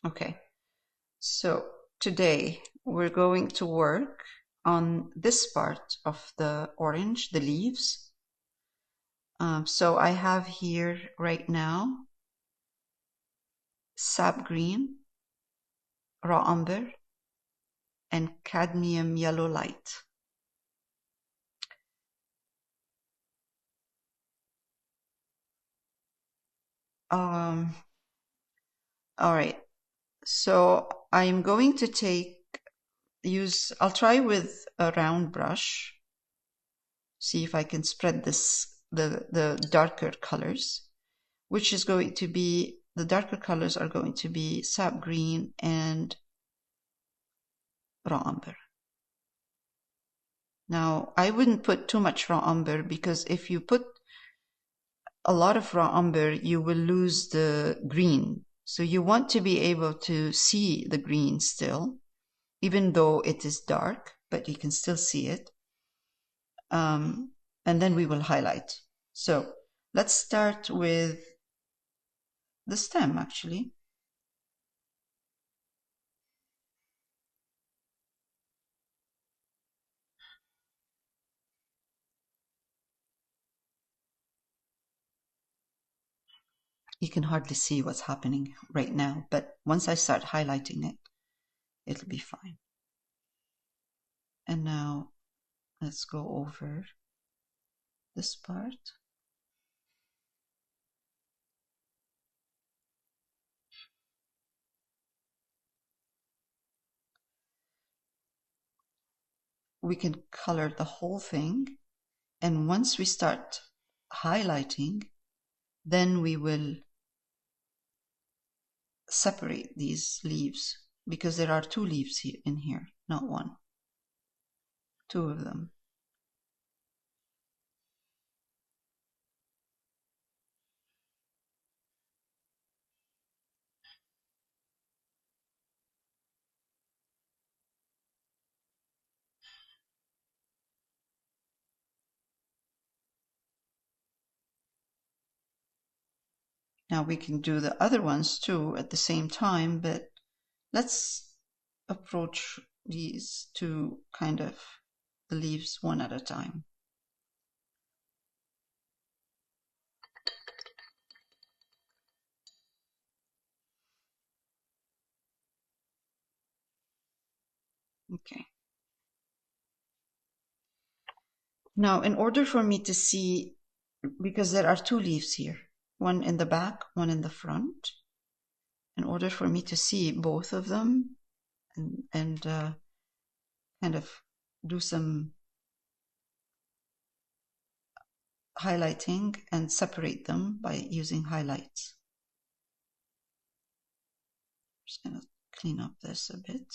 Okay, so today we're going to work on this part of the orange, the leaves. So I have here right now Sap Green, Raw Umber, and Cadmium Yellow Light. All right, so I'm going to I'll try with a round brush, see if I can spread the darker colors, which is going to be, the darker colors are going to be Sap Green and Raw Umber. Now, I wouldn't put too much Raw Umber, because if you put a lot of Raw Umber, you will lose the green. So you want to be able to see the green still, even though it is dark, but you can still see it. And then we will highlight. So let's start with the stem, actually. You can hardly see what's happening right now, but once I start highlighting it, it'll be fine. And now let's go over this part. We can color the whole thing, and once we start highlighting, then we will separate these leaves, because there are two leaves here in here, not one. Two of them. Now we can do the other ones too at the same time, but let's approach these two kind of the leaves one at a time. Okay. Now, in order for me to see, because there are two leaves here, one in the back, one in the front, in order for me to see both of them and kind of do some highlighting and separate them by using highlights. I'm just going to clean up this a bit.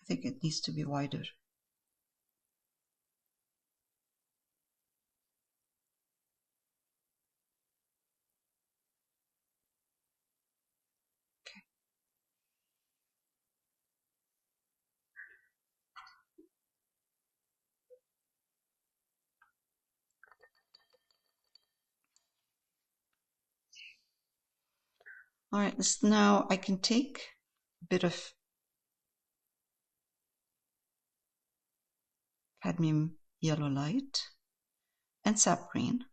I think it needs to be wider. Okay. All right, now I can take a bit of cadmium yellow light and sap green.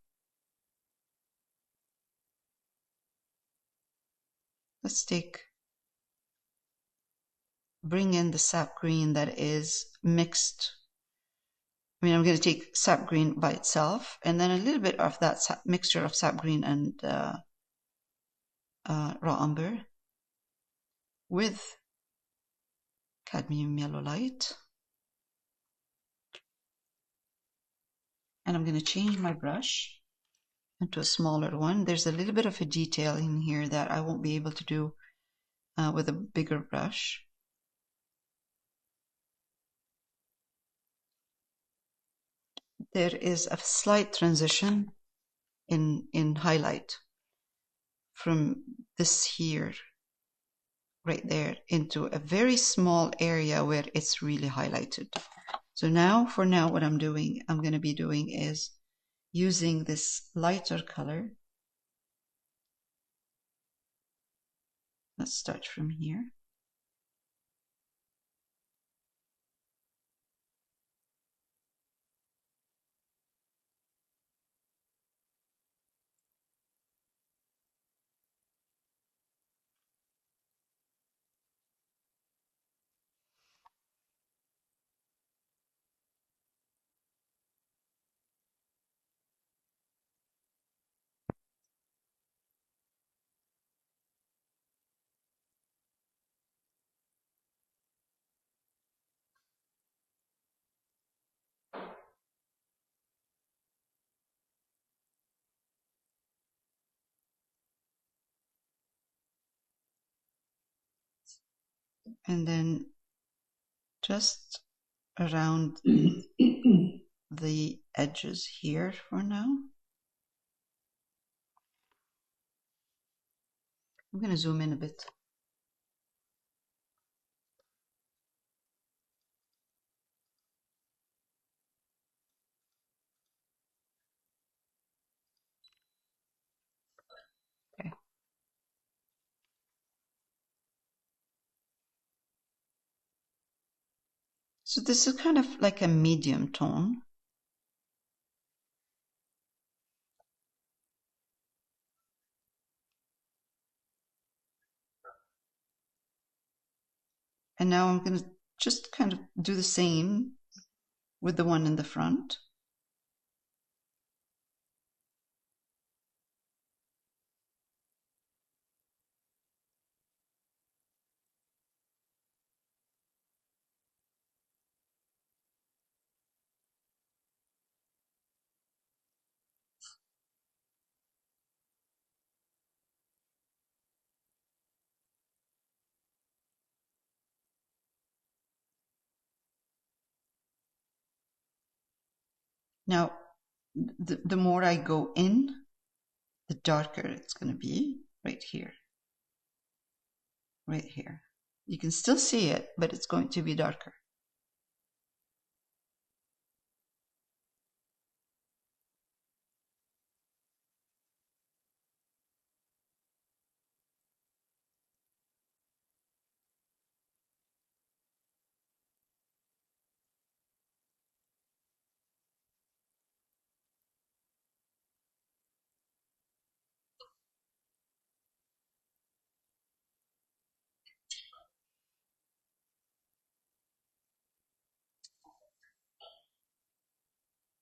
Let's bring in the sap green that is mixed. I mean, I'm going to take sap green by itself, and then a little bit of that mixture of sap green and raw umber with cadmium yellow light. And I'm going to change my brush into a smaller one. There's a little bit of a detail in here that I won't be able to do with a bigger brush. There is a slight transition in highlight from this here, right there, into a very small area where it's really highlighted. So now, for now, what I'm going to be doing is using this lighter color. Let's start from here. And then just around the edges here for now. I'm going to zoom in a bit. Okay. So this is kind of like a medium tone. And now I'm going to just kind of do the same with the one in the front. Now, the more I go in, the darker it's going to be right here. Right here. You can still see it, but it's going to be darker.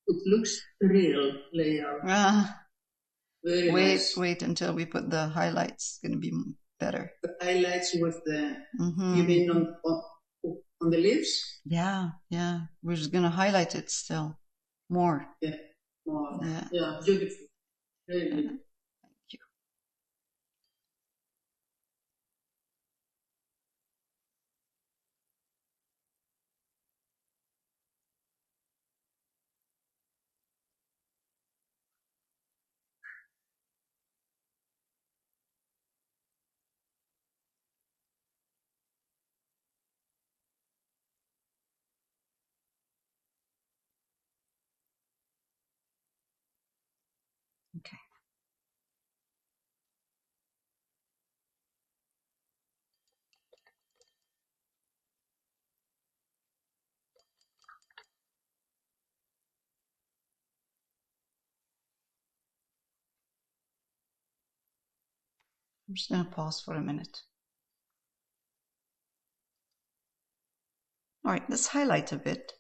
It looks real layout. Very nice. Wait until we put the highlights. It's going to be better. The highlights with the, you mean on the leaves? Yeah. We're just going to highlight it still more. Yeah, more. Yeah, beautiful. Very good. Thank you. Okay. I'm just going to pause for a minute. All right, let's highlight a bit.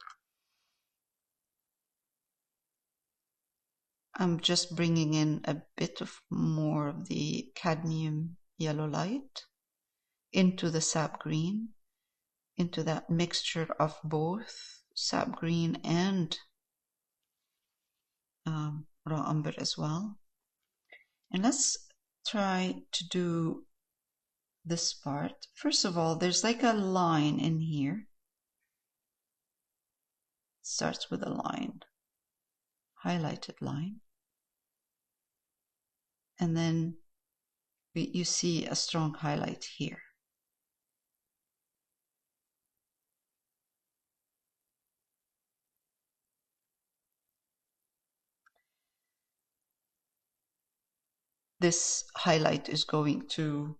I'm just bringing in a bit of more of the cadmium yellow light into the sap green, into that mixture of both sap green and raw umber as well. And let's try to do this part. First of all, there's like a line in here. It starts with a line, highlighted line. And then you see a strong highlight here. this highlight is going to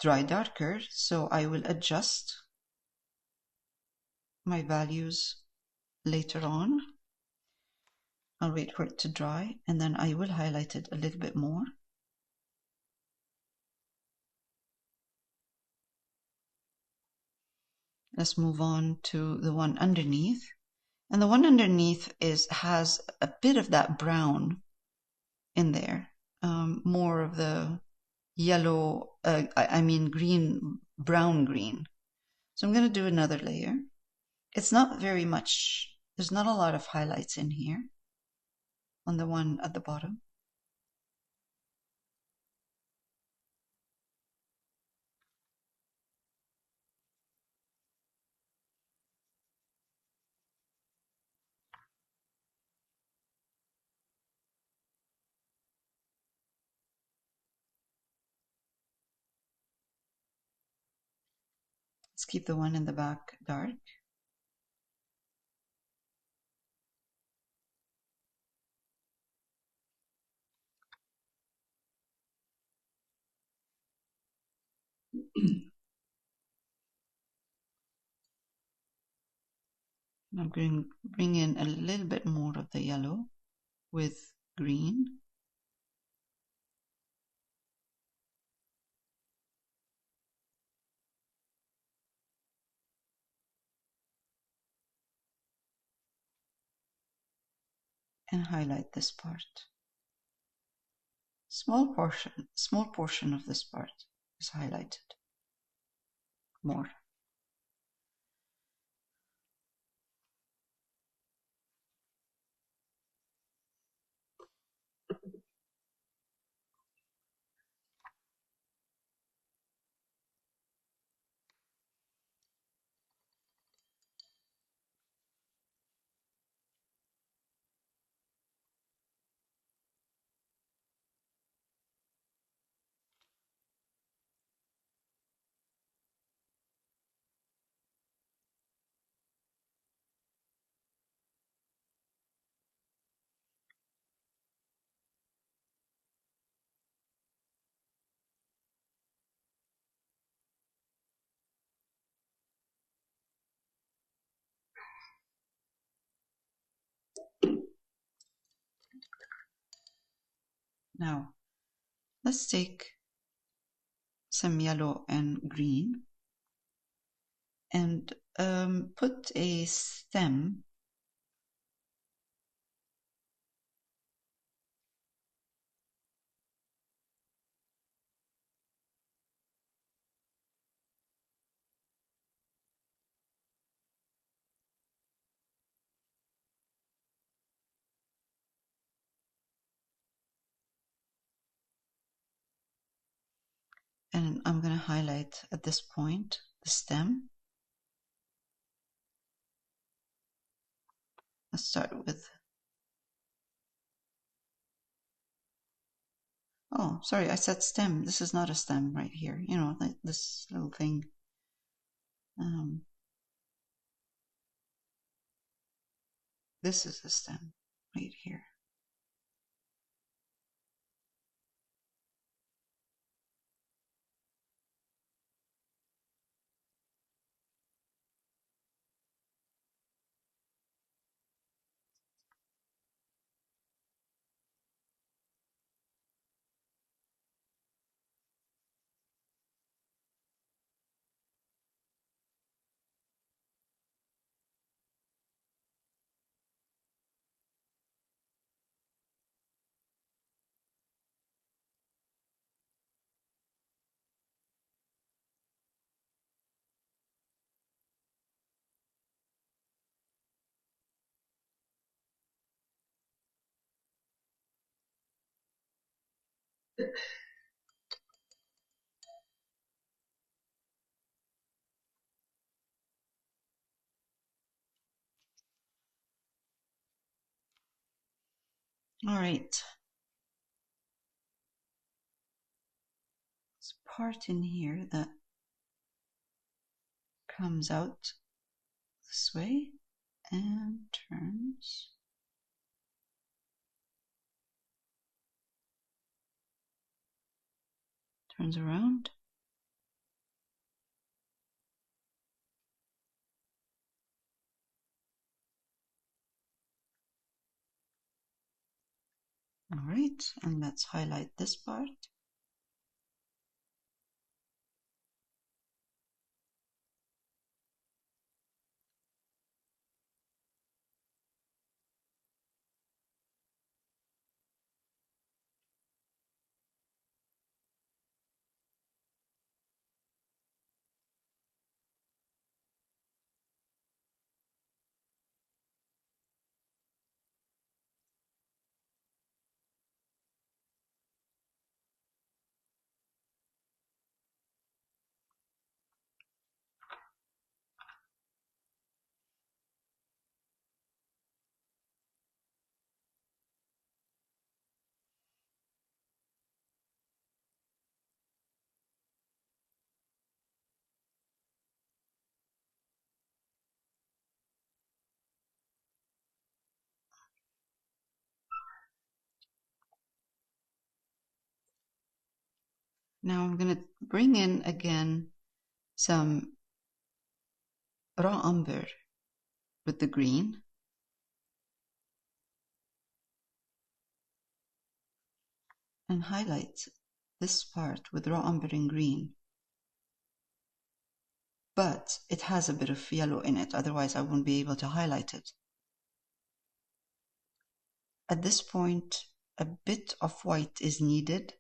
dry darker, so I will adjust my values later on. I'll wait for it to dry and then I will highlight it a little bit more. Let's move on to the one underneath. And the one underneath has a bit of that brown in there, more of the yellow, green, brown green. So I'm going to do another layer. It's not very much, there's not a lot of highlights in here on the one at the bottom. Let's keep the one in the back dark. I'm going to bring in a little bit more of the yellow with green. And highlight this part. Small portion of this part is highlighted more. Now, let's take some yellow and green and put a stem and I'm going to highlight at this point the stem. Let's start with, oh, sorry, I said stem. This is not a stem right here. You know, like this little thing. This is the stem right here. All right. There's a part in here that comes out this way and turns. Turns around. All right, and let's highlight this part. Now I'm going to bring in again some raw umber with the green. And highlight this part with raw umber in green. But it has a bit of yellow in it, otherwise I wouldn't be able to highlight it. At this point, a bit of white is needed.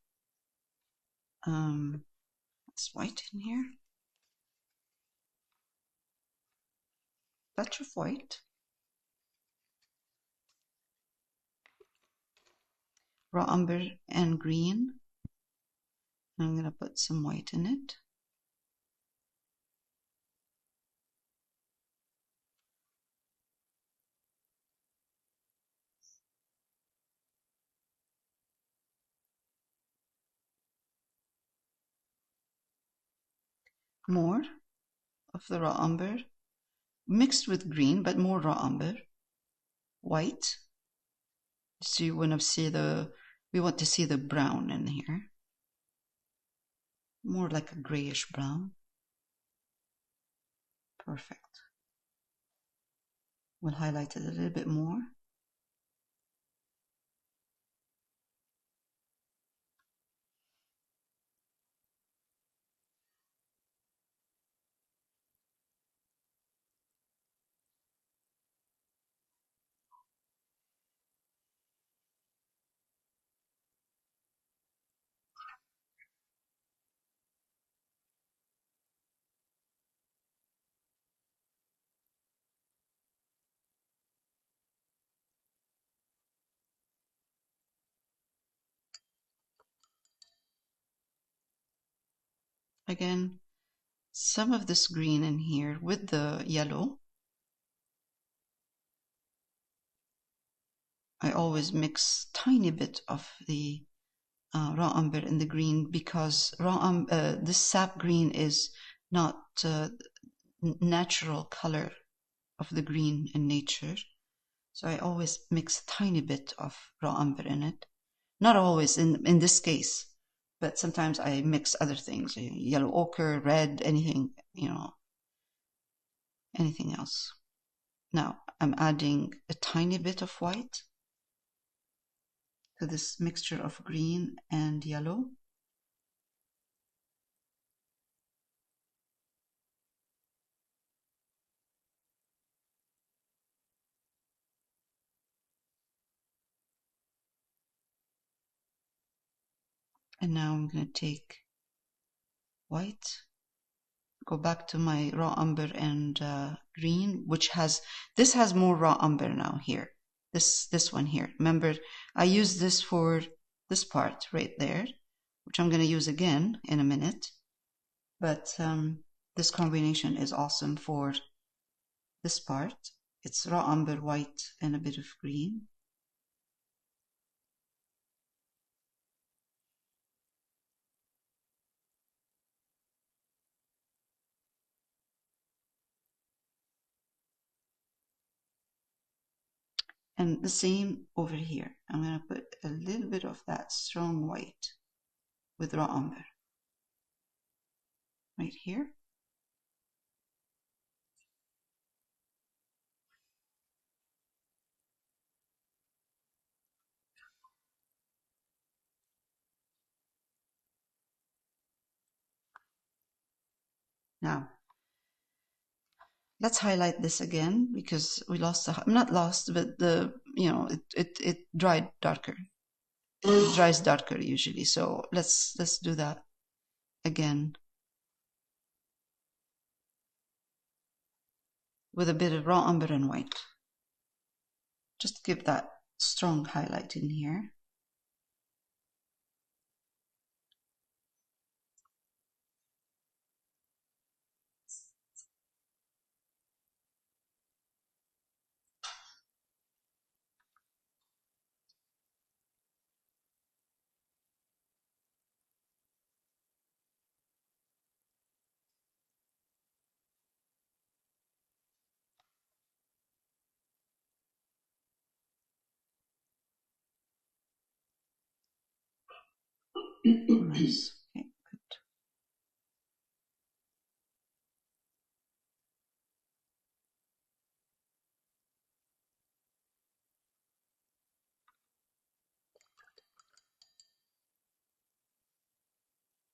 It's white in here. Touch of white. Raw umber and green. I'm going to put some white in it. More of the raw umber, mixed with green, but more raw umber. White. So you want to see we want to see the brown in here. More like a grayish brown. Perfect. We'll highlight it a little bit more. Again, some of this green in here with the yellow. I always mix tiny bit of the raw umber in the green because this sap green is not natural color of the green in nature. So I always mix a tiny bit of raw umber in it. Not always in this case, but sometimes I mix other things, yellow ochre, red, anything, anything else. Now I'm adding a tiny bit of white to this mixture of green and yellow. And now I'm going to take white, go back to my raw umber and green, this has more raw umber now here. This one here. Remember, I used this for this part right there, which I'm going to use again in a minute. But this combination is awesome for this part. It's raw umber, white, and a bit of green. And the same over here. I'm going to put a little bit of that strong white with raw umber. right here. Now, let's highlight this again because we lost the, not lost, but the, you know, it dried darker. It dries darker usually. So let's do that again with a bit of raw umber and white. Just give that strong highlight in here. Nice. Okay, good.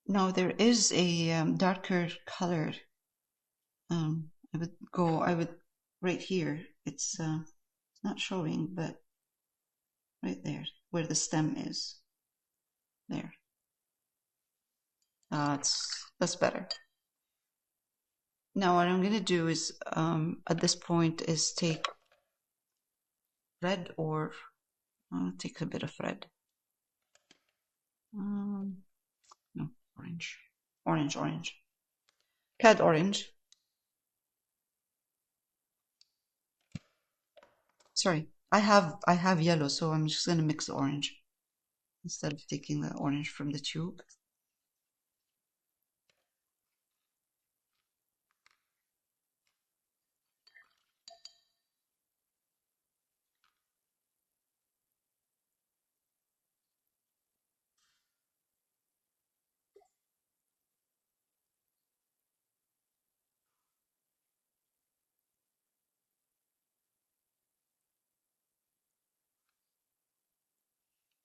Now there is a darker color. I would right here. It's not showing, but right there where the stem is. There. That's better. Now what I'm going to do is at this point is take red, or I'll take a bit of red. No, orange. Orange. Cad orange. Sorry, I have yellow, so I'm just going to mix the orange instead of taking the orange from the tube.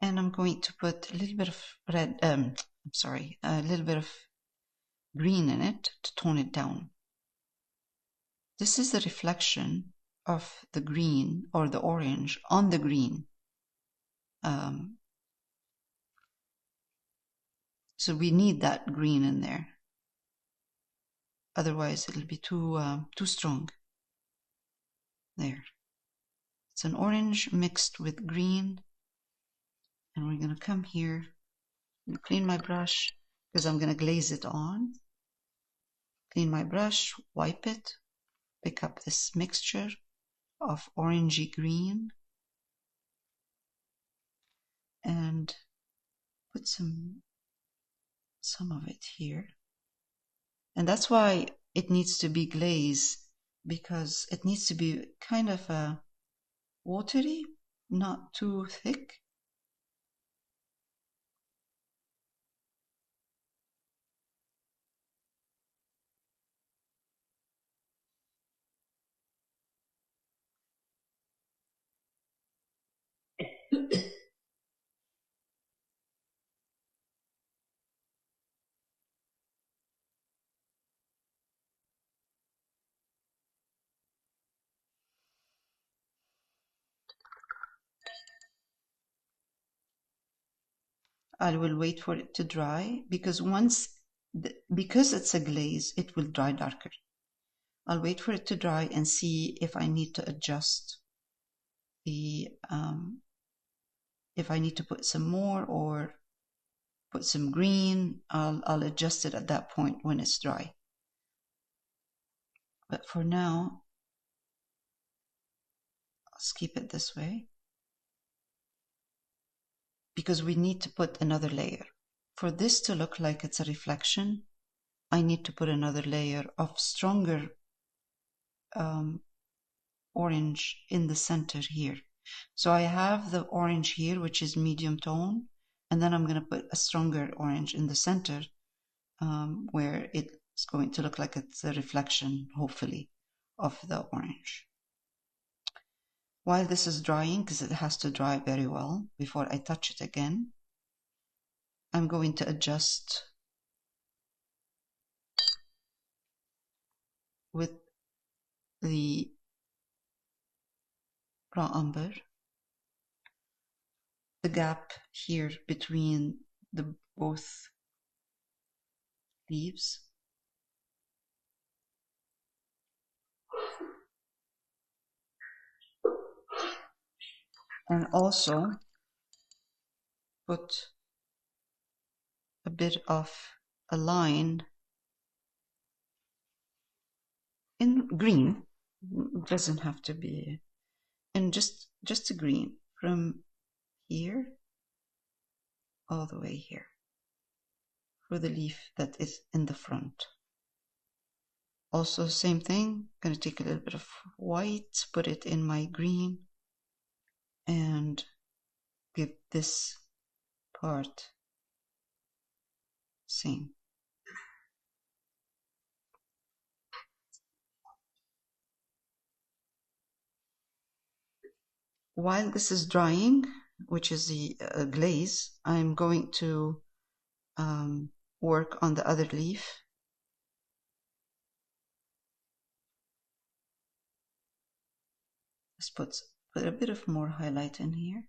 And I'm going to put a little bit of red, a little bit of green in it to tone it down. This is the reflection of the green or the orange on the green. So we need that green in there. Otherwise it'll be too strong. There. It's an orange mixed with green. And we're going to come here and clean my brush because I'm going to glaze it on. Clean my brush, wipe it, pick up this mixture of orangey green and put some of it here. And that's why it needs to be glazed, because it needs to be kind of watery, not too thick. I will wait for it to dry, because because it's a glaze, it will dry darker. I'll wait for it to dry and see if I need to adjust the, if I need to put some more or put some green. I'll adjust it at that point when it's dry. But for now, let's keep it this way, because we need to put another layer. For this to look like it's a reflection, I need to put another layer of stronger orange in the center here. So I have the orange here, which is medium tone, and then I'm going to put a stronger orange in the center where it It's going to look like it's a reflection, hopefully, of the orange. While this is drying, because it has to dry very well before I touch it again, I'm going to adjust with the raw umber the gap here between the both leaves. And also put a bit of a line in green. It doesn't have to be, and just a green from here all the way here for the leaf that is in the front. Also same thing, gonna take a little bit of white, put it in my green, and give this part same. While this is drying, which is the glaze, I'm going to work on the other leaf. Let's put a bit of more highlight in here.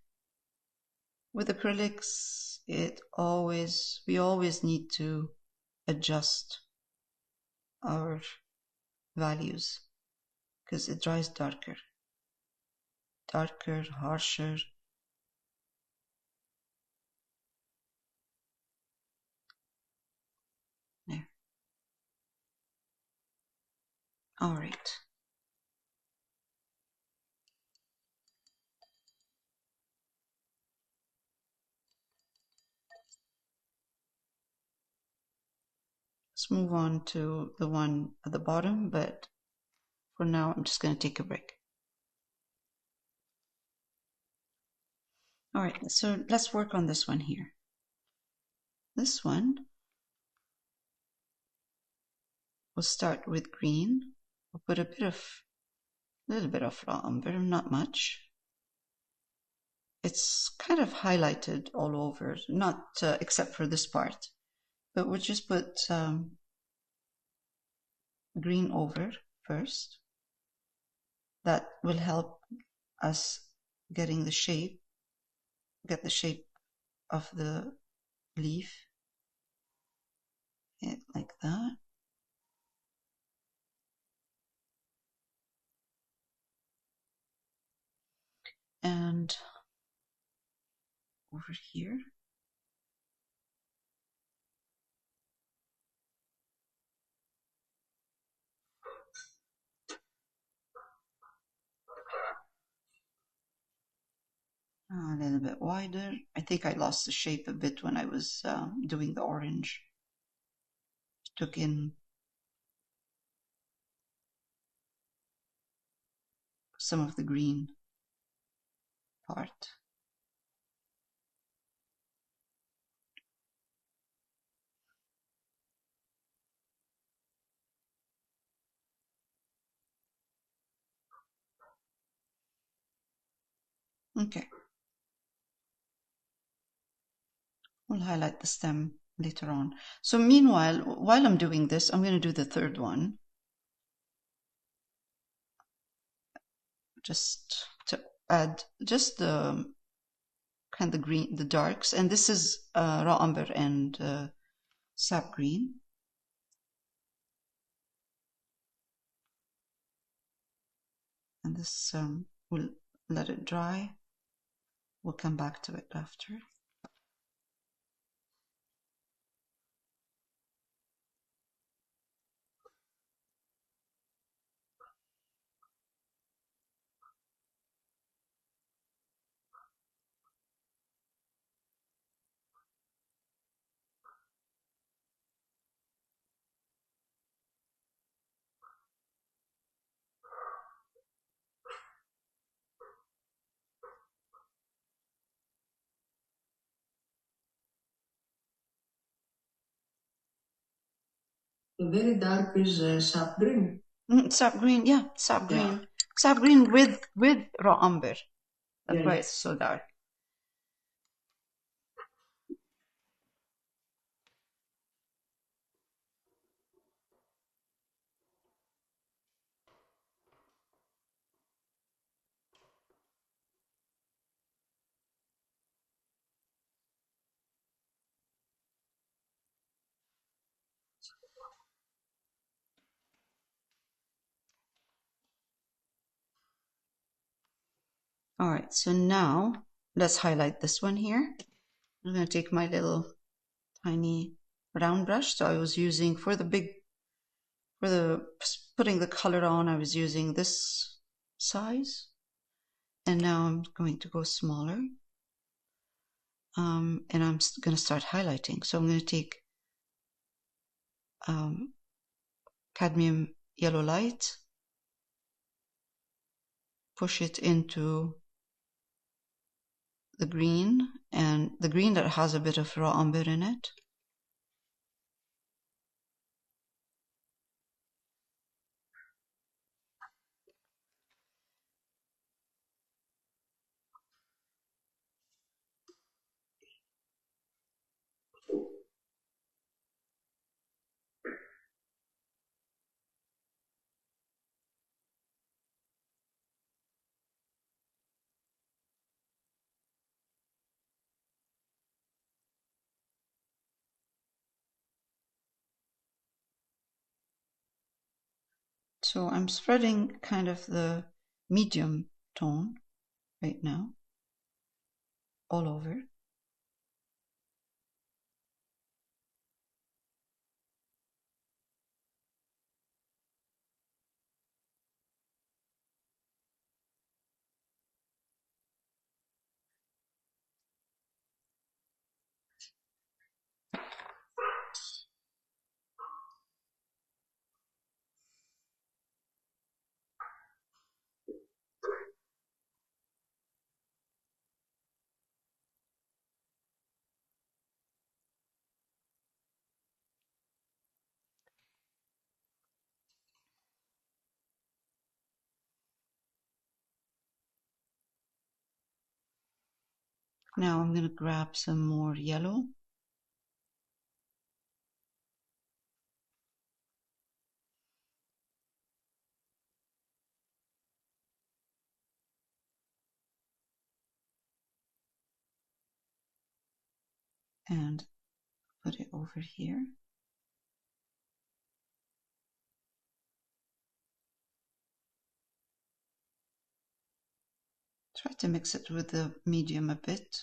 With acrylics, we always need to adjust our values because it dries darker, harsher. There. All right. Let's move on to the one at the bottom, but for now, I'm just going to take a break. All right, so let's work on this one here. This one, we'll start with green. We'll put a little bit of raw umber, not much. It's kind of highlighted all over, not except for this part, but we'll just put green over first. That will help us get the shape of the leaf. Like that. And over here. A little bit wider. I think I lost the shape a bit when I was doing the orange. Took in some of the green part. Okay. We'll highlight the stem later on. So meanwhile, while I'm doing this, I'm going to do the third one. Just to add just the kind of green, the darks. And this is raw umber and sap green. And this we'll let it dry. We'll come back to it after. The very dark is sap green. Sap green, yeah, sap green. Yeah. Sap green with raw umber. That's why it's so dark. All right, so now let's highlight this one here. I'm going to take my little tiny round brush. So I was using for the putting the color on, I was using this size. And now I'm going to go smaller. And I'm going to start highlighting. So I'm going to take cadmium yellow light, push it into the green, and the green that has a bit of raw umber in it. So I'm spreading kind of the medium tone right now all over. Now I'm going to grab some more yellow. And put it over here. Try to mix it with the medium a bit.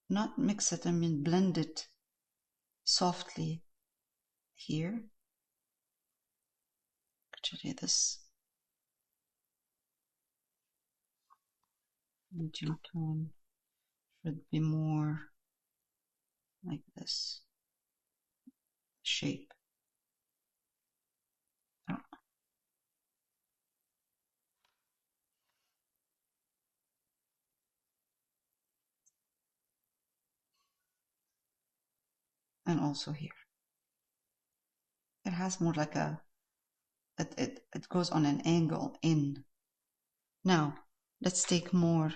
Not mix it, I mean blend it softly here. Actually, this medium tone should be more like this shape. Oh. And also here. It has more like a, it goes on an angle in. Now, let's take more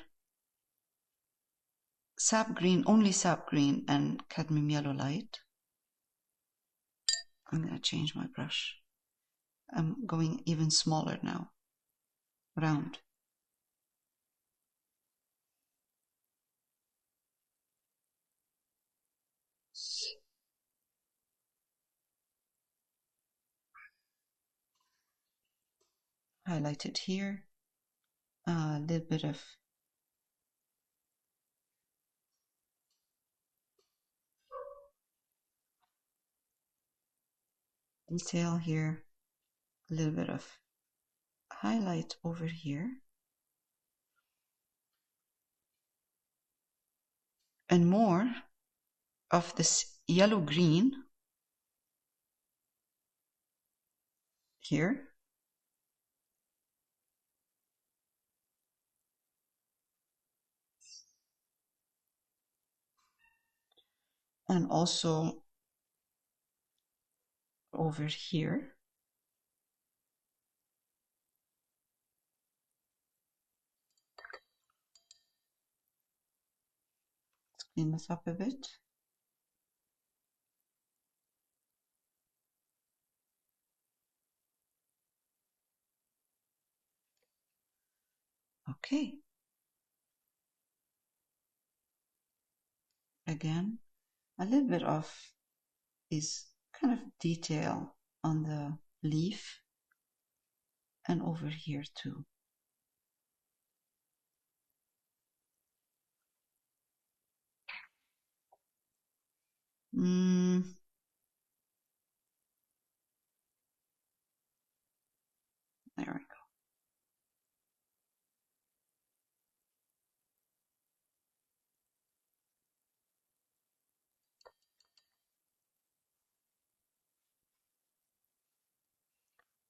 sap green, only sap green and cadmium yellow light. I'm going to change my brush. I'm going even smaller now, round. Highlight it here. A little bit of detail here, a little bit of highlight over here, and more of this yellow green here. And also over here. Let's clean this up a bit. Okay. Again, a little bit of this kind of detail on the leaf and over here too. There we go.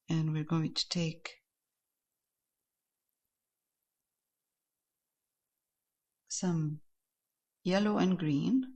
And we're going to take some yellow and green.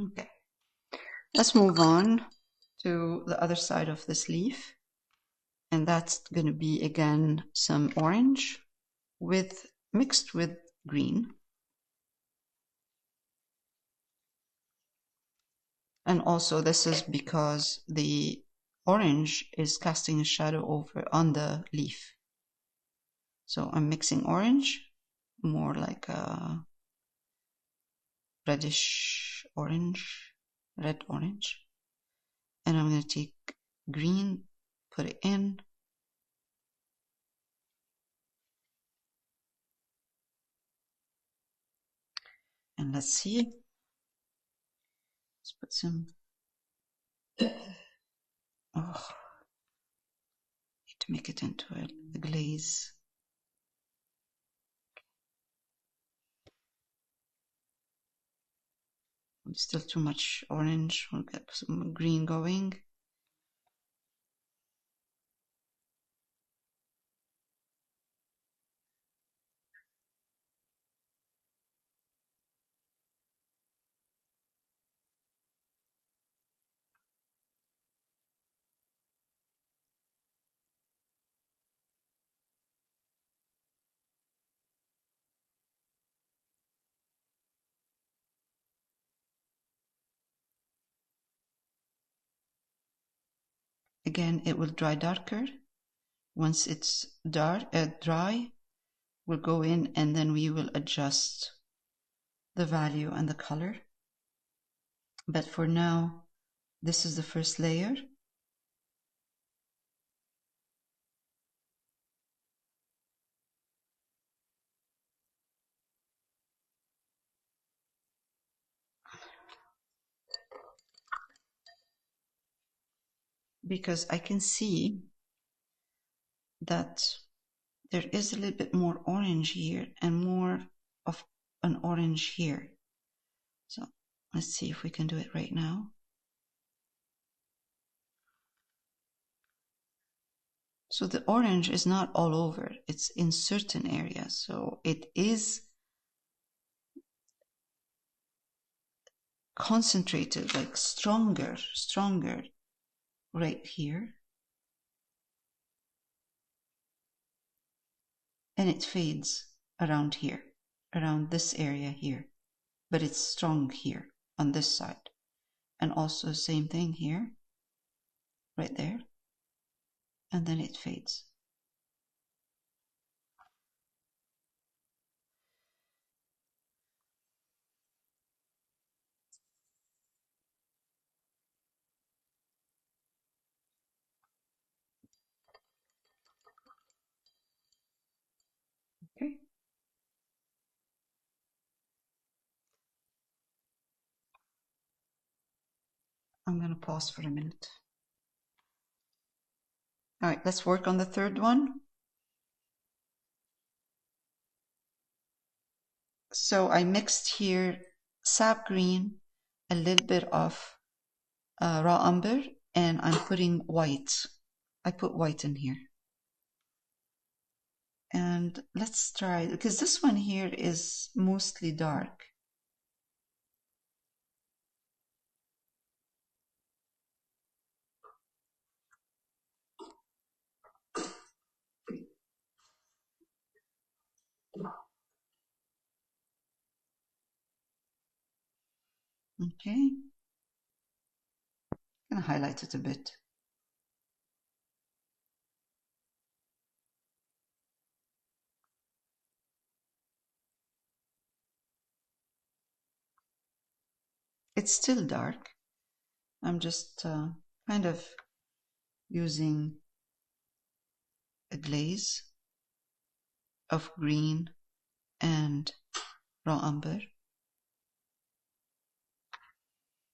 Okay, let's move on to the other side of this leaf, and that's going to be again some orange mixed with green, and also this is because the orange is casting a shadow over on the leaf. So I'm mixing orange, more like a reddish orange, red orange, and I'm going to take green, put it in, and let's see. Let's put some, oh, need to make it into a glaze. Still too much orange, we'll get some green going. Again, it will dry darker. Once it's dry, we'll go in and then we will adjust the value and the color. But for now, this is the first layer. Because I can see that there is a little bit more orange here and more of an orange here. So let's see if we can do it right now. So the orange is not all over, it's in certain areas. So it is concentrated, like stronger right here. And it fades around here, around this area here. but it's strong here on this side. And also same thing here, right there. And then it fades. Okay. I'm going to pause for a minute. All right, let's work on the third one. So I mixed here sap green, a little bit of raw umber, and I'm putting white. I put white in here. And let's try, because this one here is mostly dark. Okay. I'm going to highlight it a bit. It's still dark. I'm just kind of using a glaze of green and raw umber,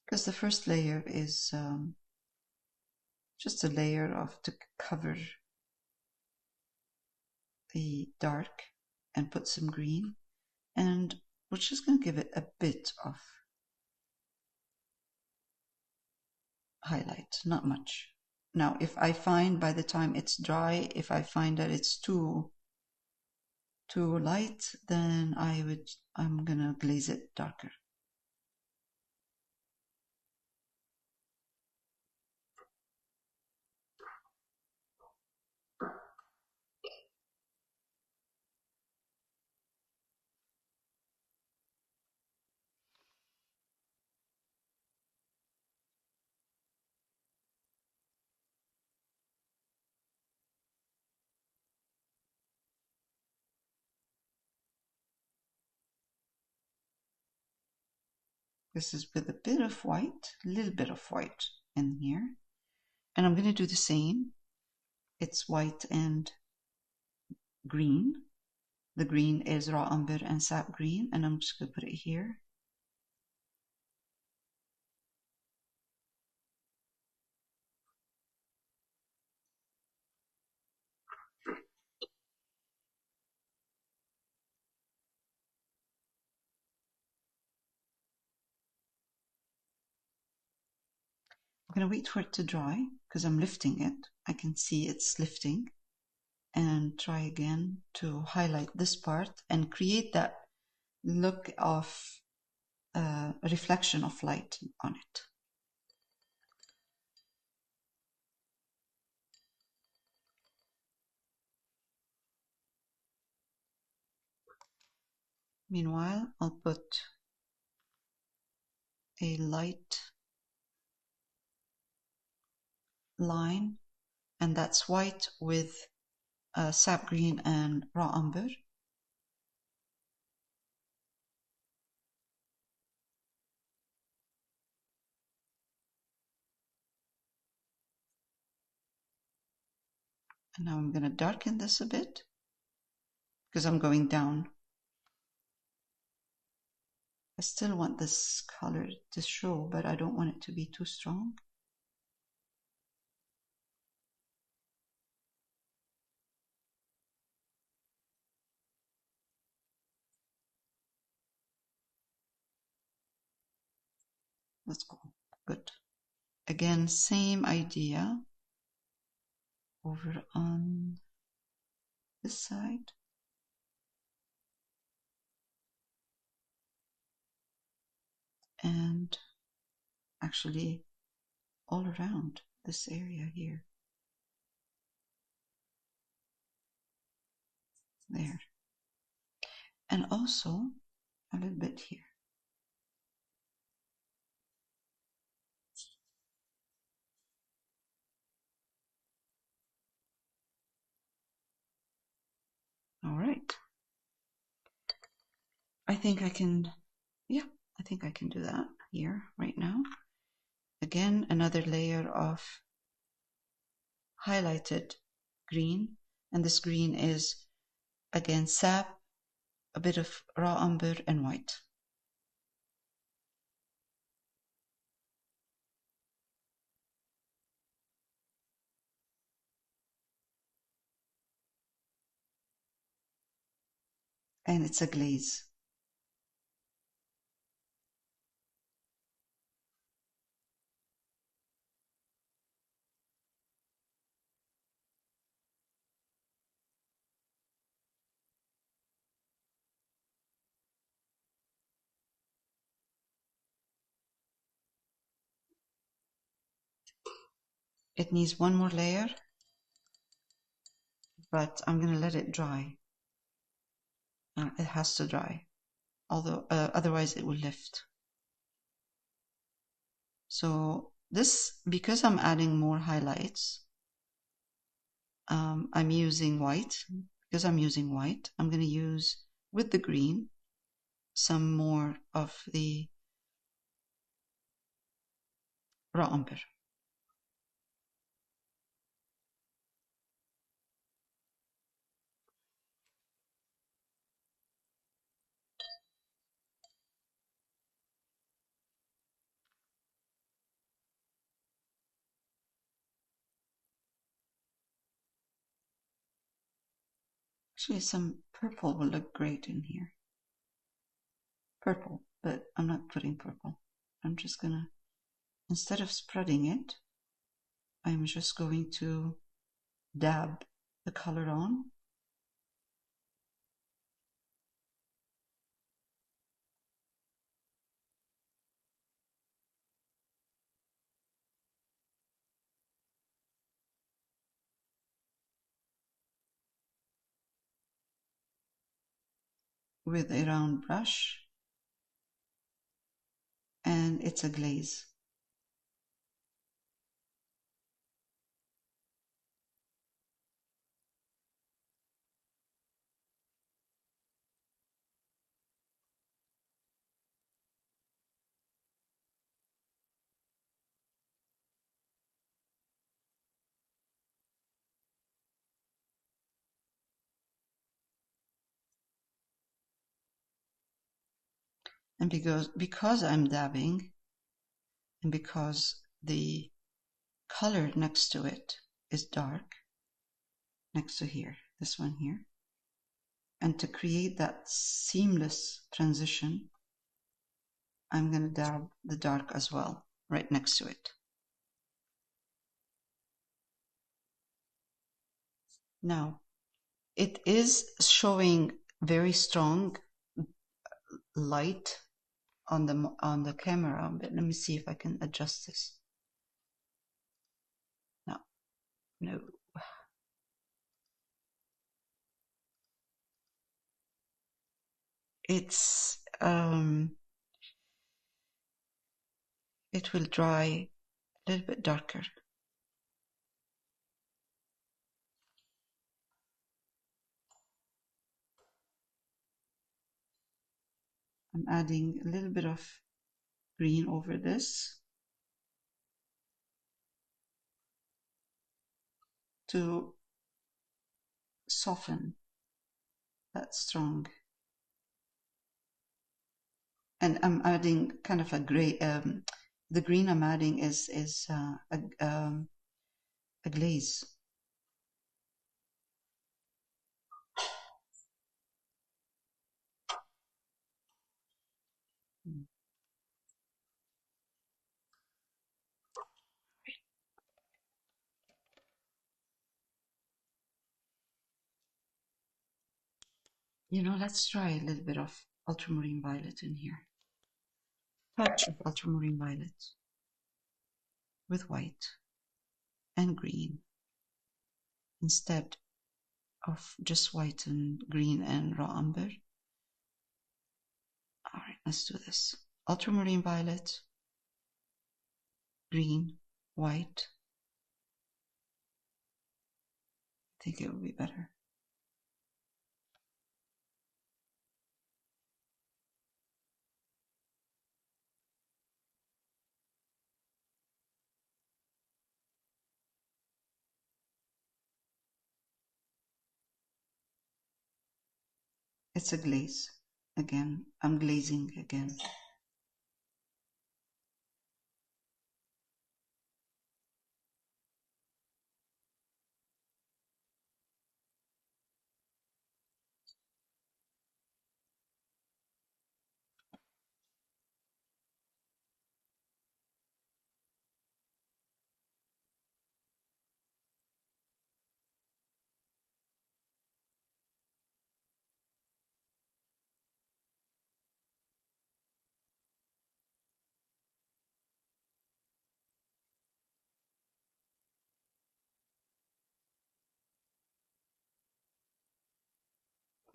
because the first layer is just a layer of to cover the dark and put some green, and we're just going to give it a bit of highlight, not much. Now, if I find by the time it's dry, if I find that it's too light, then I'm gonna glaze it darker. This is with a bit of white, a little bit of white in here. And I'm going to do the same. It's white and green. The green is raw umber and sap green, and I'm just going to put it here. I'm going to wait for it to dry because I'm lifting it. I can see it's lifting. And try again to highlight this part and create that look of a reflection of light on it. Meanwhile, I'll put a light line, and that's white with sap green and raw umber. And now I'm going to darken this a bit because I'm going down. I still want this color to show, but I don't want it to be too strong. Let's go. Good. Again, same idea over on this side. And actually all around this area here. There. And also a little bit here. All right. I think I can, yeah, I think I can do that here right now. Again, another layer of highlighted green, and this green is again sap, a bit of raw umber, and white. And it's a glaze. It needs one more layer, but I'm going to let it dry. It has to dry, although otherwise it will lift. So this, because I'm adding more highlights, I'm using white. Because I'm using white, I'm going to use, with the green, some more of the raw umber. Actually, some purple will look great in here. Purple, but I'm not putting purple. I'm just going to, instead of spreading it, I'm just going to dab the color on. With a round brush, and it's a glaze. And because I'm dabbing, and because the color next to it is dark, next to here, this one here, and to create that seamless transition, I'm going to dab the dark as well, right next to it. Now, it is showing very strong light on the camera, but let me see if I can adjust this. No. It's it will dry a little bit darker. I'm adding a little bit of green over this to soften that strong. And I'm adding kind of a gray. The green I'm adding is a glaze. You know, let's try a little bit of ultramarine violet in here. Touch of ultramarine violet with white and green instead of just white and green and raw umber. All right, let's do this. Ultramarine violet, green, white. I think it will be better. It's a glaze. Again, I'm glazing again.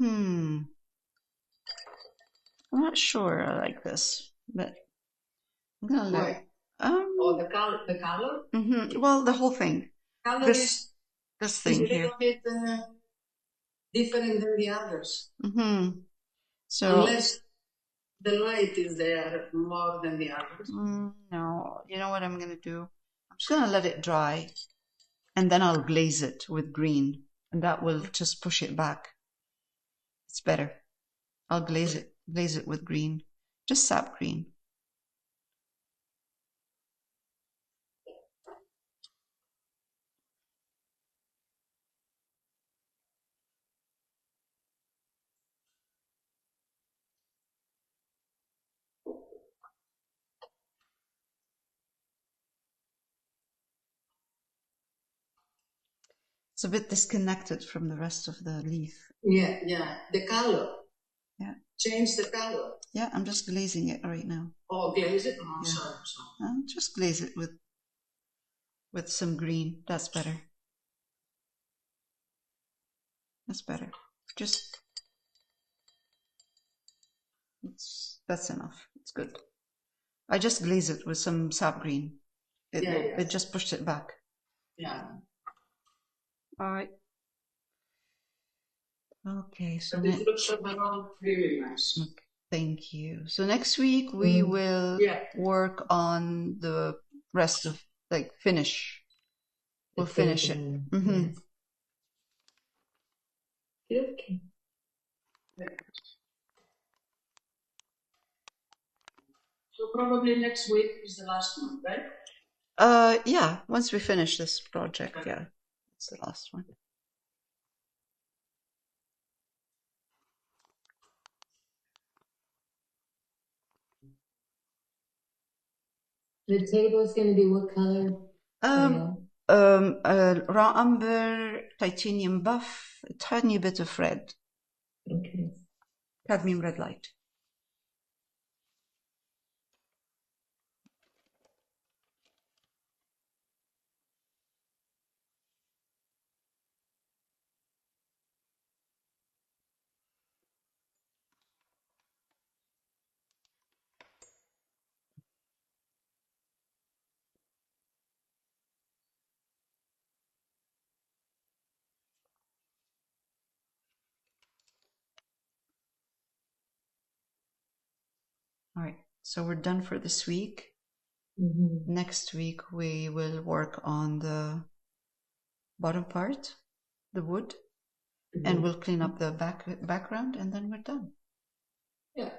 I'm not sure I like this, but I'm gonna let it. The color. Well, the whole thing. Color This thing is a here. little bit different than the others. So unless the light is there more than the others. No, you know what I'm gonna do? I'm just gonna let it dry, and then I'll glaze it with green, and that will just push it back. It's better. I'll glaze it with green, just sap green. It's a bit disconnected from the rest of the leaf. Yeah. The color. Yeah. Change the color. Yeah, I'm just glazing it right now. Oh, glaze it? Oh, yeah. sorry. Just glaze it with some green. That's better. That's better. That's enough. It's good. I just glaze it with some sap green. It just pushed it back. Yeah. All right. Okay, so but it looks overall really nice. Okay, thank you. So next week we will work on the rest of finish. We'll finish it. Okay. So probably next week is the last one, right? Yeah. Once we finish this project, yeah, it's the last one. The table is going to be what color? Raw umber, titanium buff, a tiny bit of red. Okay. Cadmium red light. All right, so we're done for this week. Next week we will work on the bottom part, the wood, and we'll clean up the background, and then we're done. Yeah,